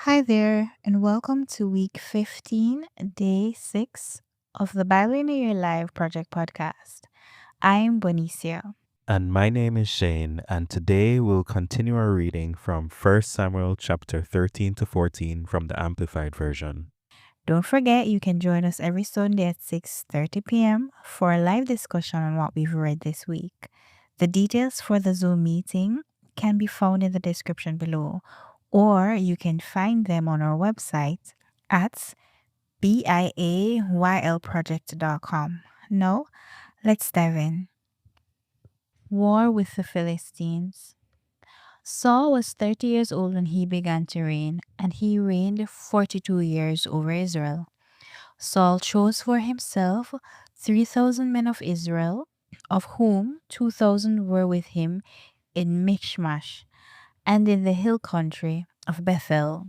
Hi there, and welcome to week 15, day 6 of the Biayl.Project podcast. I'm Boniecia. And my name is Shane, and today we'll continue our reading from 1 Samuel chapter 13 to 14 from the Amplified Version. Don't forget you can join us every Sunday at 6:30 p.m. for a live discussion on what we've read this week. The details for the Zoom meeting can be found in the description below, or you can find them on our website at Biayl.Project.com. Now, let's dive in. War with the Philistines. Saul was 30 years old when he began to reign, and he reigned 42 years over Israel. Saul chose for himself 3,000 men of Israel, of whom 2,000 were with him in Michmash and in the hill country of Bethel,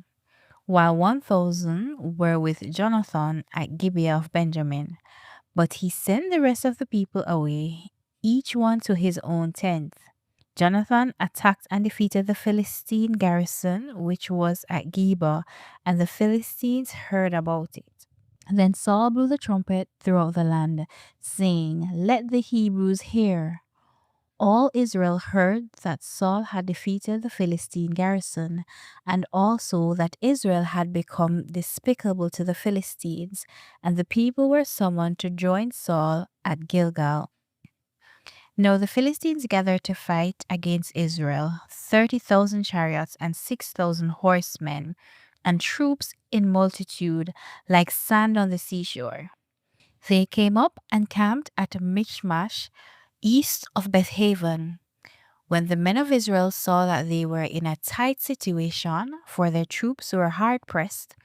while 1,000 were with Jonathan at Gibeah of Benjamin. But he sent the rest of the people away, each one to his own tent. Jonathan attacked and defeated the Philistine garrison, which was at Geba, and the Philistines heard about it. Then Saul blew the trumpet throughout the land, saying, "Let the Hebrews hear." All Israel heard that Saul had defeated the Philistine garrison, and also that Israel had become despicable to the Philistines, and the people were summoned to join Saul at Gilgal. Now the Philistines gathered to fight against Israel, 30,000 chariots and 6,000 horsemen, and troops in multitude like sand on the seashore. They came up and camped at Michmash, east of Bethaven. When the men of Israel saw that they were in a tight situation, for their troops were hard pressed,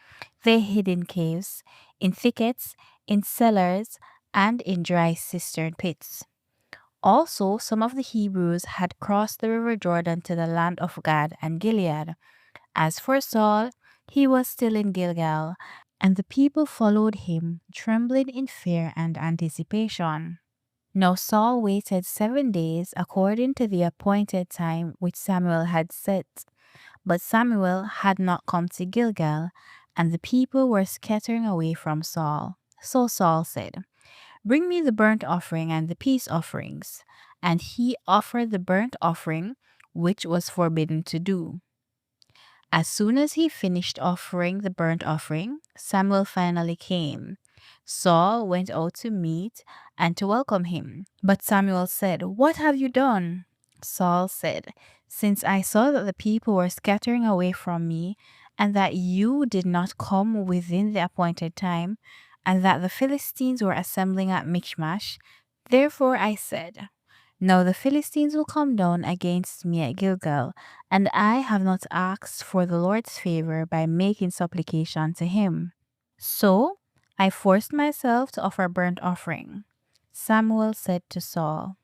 they hid in caves, in thickets, in cellars, and in dry cistern pits. Also, some of the Hebrews had crossed the river Jordan to the land of Gad and Gilead. As for Saul, he was still in Gilgal, and the people followed him, trembling in fear and anticipation. Now Saul waited 7 days according to the appointed time which Samuel had set. But Samuel had not come to Gilgal, and the people were scattering away from Saul. So Saul said, "Bring me the burnt offering and the peace offerings." And he offered the burnt offering, which was forbidden to do. As soon as he finished offering the burnt offering, Samuel finally came. Saul went out to meet and to welcome him. But Samuel said, "What have you done?" Saul said, "Since I saw that the people were scattering away from me, and that you did not come within the appointed time, and that the Philistines were assembling at Michmash, therefore I said, now the Philistines will come down against me at Gilgal, and I have not asked for the Lord's favor by making supplication to him. So I forced myself to offer burnt offering." Samuel said to Saul,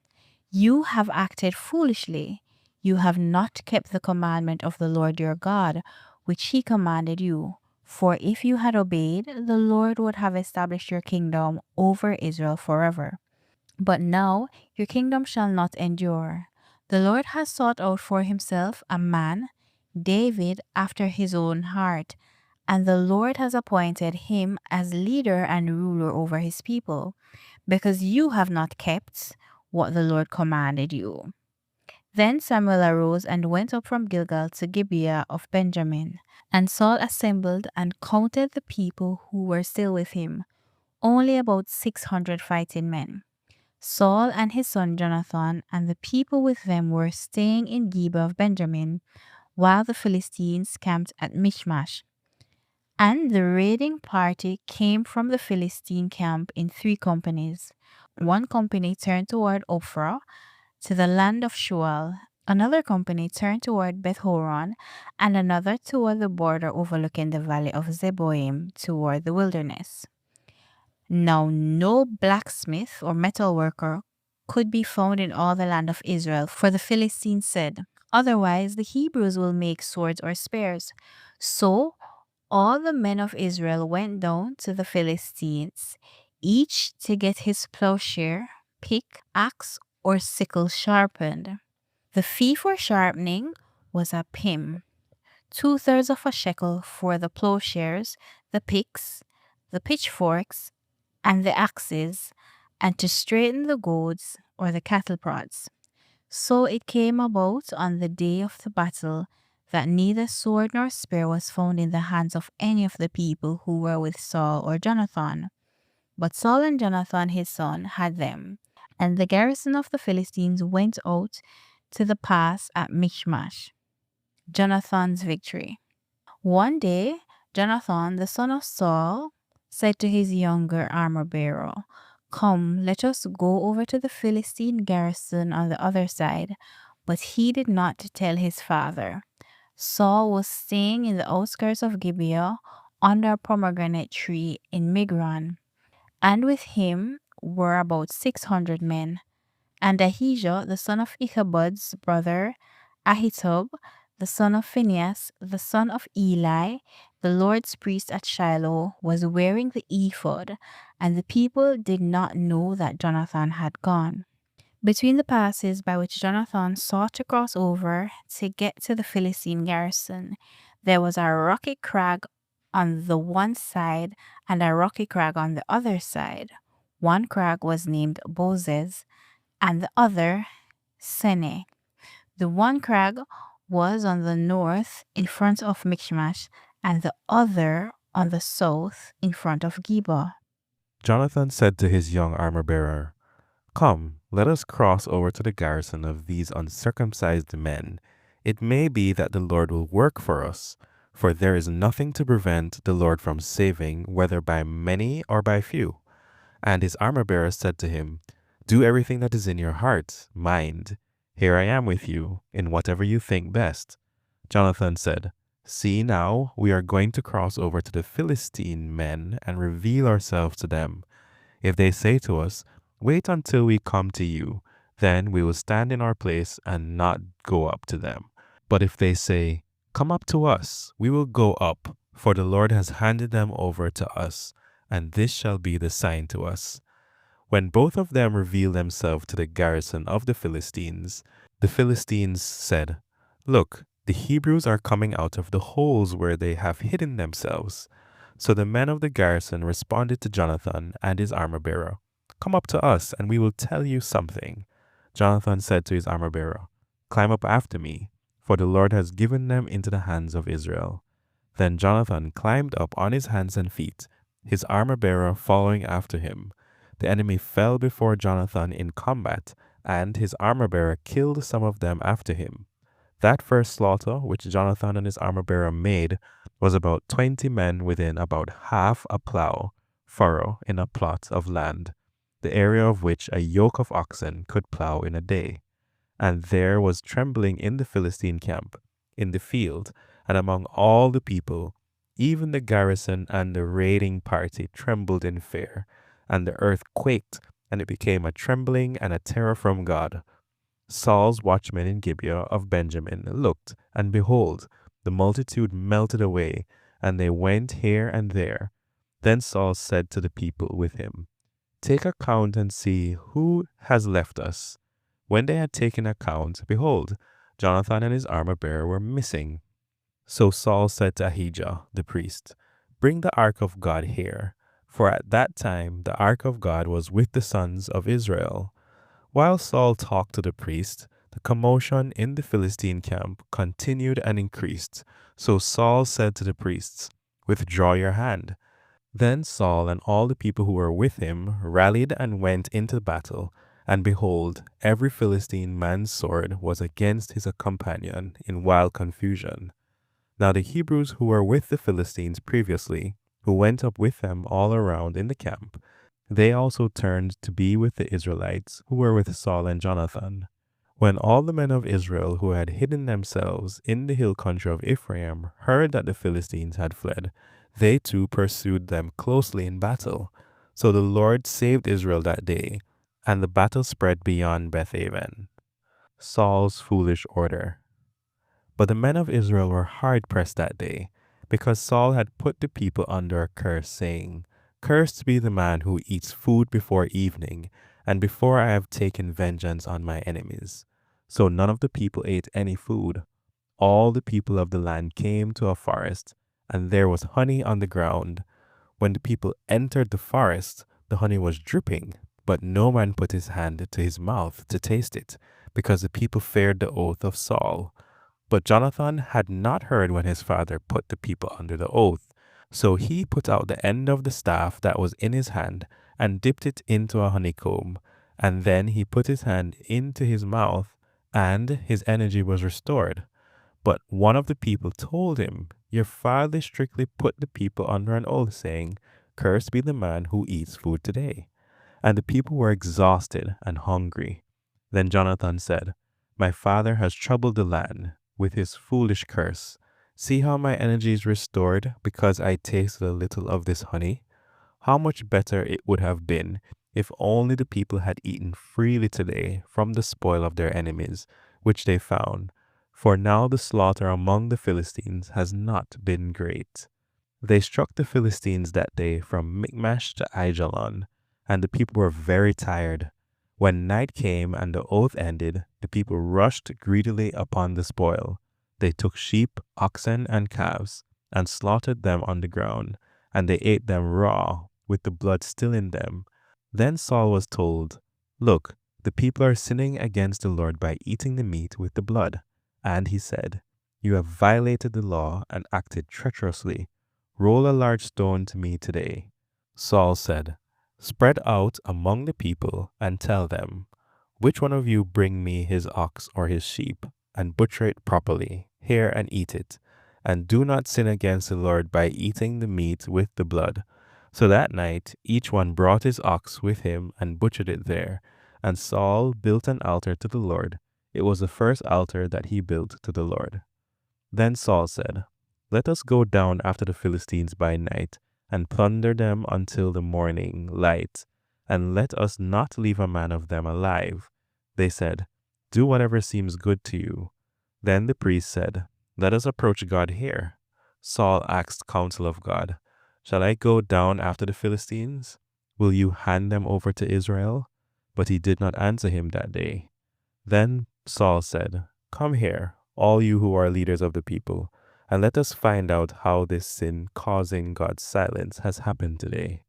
"You have acted foolishly. You have not kept the commandment of the Lord your God, which he commanded you. For if you had obeyed, the Lord would have established your kingdom over Israel forever. But now your kingdom shall not endure. The Lord has sought out for himself a man, David, after his own heart, and the Lord has appointed him as leader and ruler over his people, because you have not kept what the Lord commanded you." Then Samuel arose and went up from Gilgal to Gibeah of Benjamin. And Saul assembled and counted the people who were still with him, only about 600 fighting men. Saul and his son Jonathan and the people with them were staying in Gibeah of Benjamin, while the Philistines camped at Michmash. And the raiding party came from the Philistine camp in 3 companies. One company turned toward Ophrah, to the land of Shual. Another company turned toward Beth-horon, and another toward the border overlooking the valley of Zeboim, toward the wilderness. Now no blacksmith or metal worker could be found in all the land of Israel, for the Philistines said, "Otherwise the Hebrews will make swords or spears." So all the men of Israel went down to the Philistines, each to get his plowshare, pick, axe, or sickle sharpened. The fee for sharpening was a pim. 2/3 of a shekel for the plowshares, the picks, the pitchforks, and the axes, and to straighten the goads or the cattle prods. So it came about on the day of the battle that neither sword nor spear was found in the hands of any of the people who were with Saul or Jonathan. But Saul and Jonathan his son had them. And the garrison of the Philistines went out to the pass at Michmash. Jonathan's victory. One day, Jonathan, the son of Saul, said to his younger armor bearer, "Come, let us go over to the Philistine garrison on the other side." But he did not tell his father. Saul was staying in the outskirts of Gibeah under a pomegranate tree in Migron, and with him were about 600 men. And Ahijah, the son of Ichabod's brother, Ahitub, the son of Phinehas, the son of Eli, the Lord's priest at Shiloh, was wearing the ephod, and the people did not know that Jonathan had gone. Between the passes by which Jonathan sought to cross over to get to the Philistine garrison, there was a rocky crag on the one side and a rocky crag on the other side. One crag was named Bozez, and the other Sene. The one crag was on the north in front of Michmash, and the other on the south in front of Geba. Jonathan said to his young armor bearer, "Come, let us cross over to the garrison of these uncircumcised men. It may be that the Lord will work for us, for there is nothing to prevent the Lord from saving, whether by many or by few." And his armor bearer said to him, "Do everything that is in your heart. Mind, here I am with you, in whatever you think best." Jonathan said, "See now, we are going to cross over to the Philistine men and reveal ourselves to them. If they say to us, 'Wait until we come to you,' then we will stand in our place and not go up to them. But if they say, 'Come up to us,' we will go up, for the Lord has handed them over to us, and this shall be the sign to us." When both of them revealed themselves to the garrison of the Philistines said, "Look, the Hebrews are coming out of the holes where they have hidden themselves." So the men of the garrison responded to Jonathan and his armor bearer, "Come up to us, and we will tell you something." Jonathan said to his armor bearer, "Climb up after me, for the Lord has given them into the hands of Israel." Then Jonathan climbed up on his hands and feet, his armor bearer following after him. The enemy fell before Jonathan in combat, and his armor bearer killed some of them after him. That first slaughter which Jonathan and his armor bearer made was about 20 men within about half a plow furrow in a plot of land, the area of which a yoke of oxen could plow in a day. And there was trembling in the Philistine camp, in the field, and among all the people. Even the garrison and the raiding party trembled in fear, and the earth quaked, and it became a trembling and a terror from God. Saul's watchmen in Gibeah of Benjamin looked, and behold, the multitude melted away, and they went here and there. Then Saul said to the people with him, "Take account and see who has left us." When they had taken account, behold, Jonathan and his armor bearer were missing. So Saul said to Ahijah the priest, "Bring the ark of God here." For at that time the ark of God was with the sons of Israel. While Saul talked to the priest, the commotion in the Philistine camp continued and increased. So Saul said to the priests, "Withdraw your hand." Then Saul and all the people who were with him rallied and went into battle. And behold, every Philistine man's sword was against his companion in wild confusion. Now the Hebrews who were with the Philistines previously, who went up with them all around in the camp, they also turned to be with the Israelites who were with Saul and Jonathan. When all the men of Israel who had hidden themselves in the hill country of Ephraim heard that the Philistines had fled, they too pursued them closely in battle. So the Lord saved Israel that day, and the battle spread beyond Bethaven. Saul's foolish order. But the men of Israel were hard pressed that day, because Saul had put the people under a curse, saying, "Cursed be the man who eats food before evening, and before I have taken vengeance on my enemies." So none of the people ate any food. all the people of the land came to a forest, and there was honey on the ground. When the people entered the forest, the honey was dripping, but no man put his hand to his mouth to taste it, because the people feared the oath of Saul. But Jonathan had not heard when his father put the people under the oath. So he put out the end of the staff that was in his hand and dipped it into a honeycomb. And then he put his hand into his mouth, and his energy was restored. But one of the people told him, Your father strictly put the people under an oath, saying, Cursed be the man who eats food today. And the people were exhausted and hungry. Then Jonathan said, My father has troubled the land with his foolish curse. See how my energy is restored because I tasted a little of this honey? How much better it would have been if only the people had eaten freely today from the spoil of their enemies, which they found. For now the slaughter among the Philistines has not been great. They struck the Philistines that day from Michmash to Aijalon, and the people were very tired. When night came and the oath ended, the people rushed greedily upon the spoil. They took sheep, oxen, and calves, and slaughtered them on the ground, and they ate them raw, with the blood still in them. Then Saul was told, Look, the people are sinning against the Lord by eating the meat with the blood. And he said, You have violated the law and acted treacherously. Roll a large stone to me today. Saul said, Spread out among the people and tell them, Which one of you bring me his ox or his sheep, and butcher it properly, here and eat it, and do not sin against the Lord by eating the meat with the blood. So that night each one brought his ox with him and butchered it there, and Saul built an altar to the Lord. It was the first altar that he built to the Lord. Then Saul said, Let us go down after the Philistines by night, and plunder them until the morning light, and let us not leave a man of them alive. They said, Do whatever seems good to you. Then the priest said, Let us approach God here. Saul asked counsel of God, Shall I go down after the Philistines? Will you hand them over to Israel? But he did not answer him that day. Then Saul said, Come here, all you who are leaders of the people, and let us find out how this sin causing God's silence has happened today.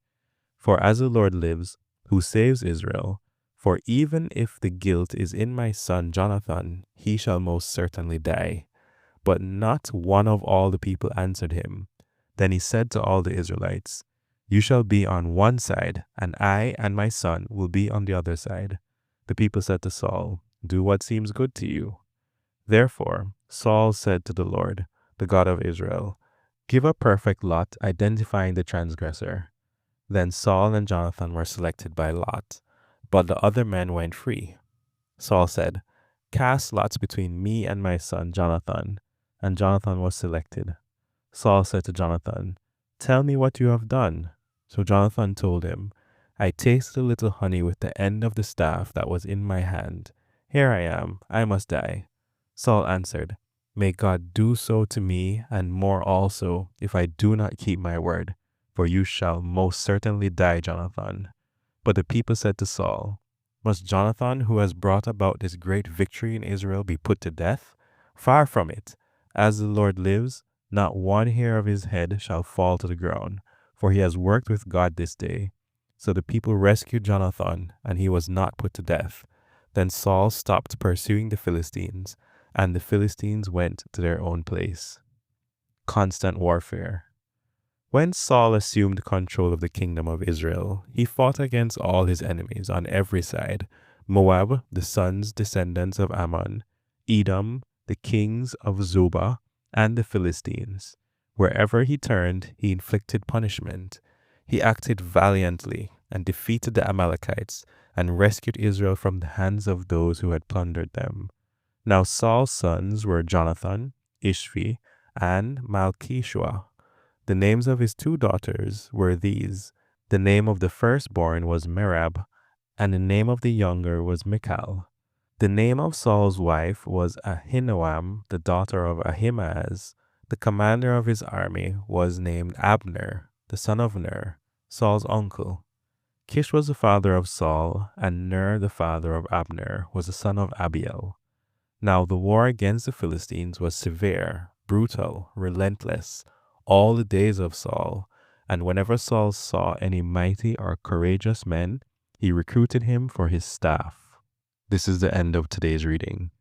For as the Lord lives, who saves Israel, for even if the guilt is in my son Jonathan, he shall most certainly die. But not one of all the people answered him. Then he said to all the Israelites, You shall be on one side, and I and my son will be on the other side. The people said to Saul, Do what seems good to you. Therefore Saul said to the Lord, the God of Israel, Give a perfect lot identifying the transgressor. Then Saul and Jonathan were selected by lot, but the other men went free. Saul said, Cast lots between me and my son Jonathan. And Jonathan was selected. Saul said to Jonathan, Tell me what you have done. So Jonathan told him, I tasted a little honey with the end of the staff that was in my hand. Here I am, I must die. Saul answered, May God do so to me, and more also, if I do not keep my word, for you shall most certainly die, Jonathan. But the people said to Saul, Must Jonathan, who has brought about this great victory in Israel, be put to death? Far from it. As the Lord lives, not one hair of his head shall fall to the ground, for he has worked with God this day. So the people rescued Jonathan, and he was not put to death. Then Saul stopped pursuing the Philistines, and the Philistines went to their own place. Constant warfare. When Saul assumed control of the kingdom of Israel, he fought against all his enemies on every side: Moab, the descendants of Ammon, Edom, the kings of Zobah, and the Philistines. Wherever he turned, he inflicted punishment. He acted valiantly and defeated the Amalekites and rescued Israel from the hands of those who had plundered them. Now Saul's sons were Jonathan, Ishvi, and Malchishua. The names of his two daughters were these. The name of the firstborn was Merab, and the name of the younger was Michal. The name of Saul's wife was Ahinoam, the daughter of Ahimaaz. The commander of his army was named Abner, the son of Ner, Saul's uncle. Kish was the father of Saul, and Ner, the father of Abner, was the son of Abiel. Now the war against the Philistines was severe, brutal, relentless, all the days of Saul. And whenever Saul saw any mighty or courageous men, he recruited him for his staff. This is the end of today's reading.